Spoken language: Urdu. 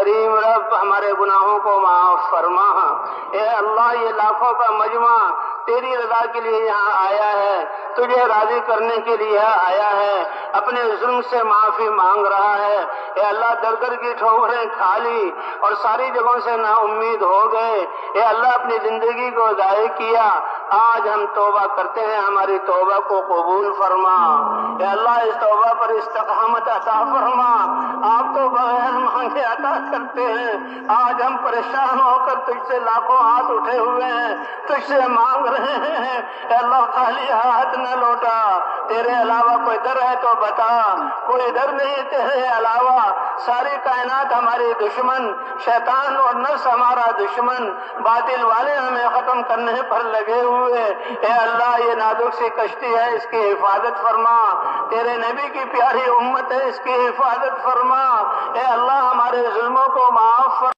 کریم رب ہمارے گناہوں کو معاف فرما۔ اے اللہ یہ لاکھوں کا مجمع تیری رضا کے لیے یہاں آیا ہے، تجھے راضی کرنے کے لیے آیا ہے، اپنے ظلم سے معافی مانگ رہا ہے۔ اے اللہ در در کی ٹھوکریں کھا لی اور ساری جگہوں سے نا امید ہو گئے، اے اللہ اپنی زندگی کو ضائع کیا، آج ہم توبہ کرتے ہیں، ہماری توبہ کو قبول فرما۔ اے اللہ اس توبہ پر استقامت عطا فرما، آپ تو بغیر مانگے عطا کرتے ہیں، آج ہم پریشان ہو کر تجھ سے لاکھوں ہاتھ اٹھے ہوئے ہیں، تجھ سے مانگ رہے ہیں، اے اللہ خالی ہاتھ نہ لوٹا، تیرے علاوہ کوئی در ہے تو بتا، کوئی در نہیں تیرے علاوہ، ساری کائنات ہماری دشمن، شیطان اور نفس ہمارا دشمن، باطل والے ہمیں ختم کرنے پر لگے ہوئے، اے اللہ یہ نازک سی کشتی ہے، اس کی حفاظت فرما، تیرے نبی کی پیاری امت ہے، اس کی حفاظت فرما، اے اللہ ہمارے ظلموں کو معاف فرما۔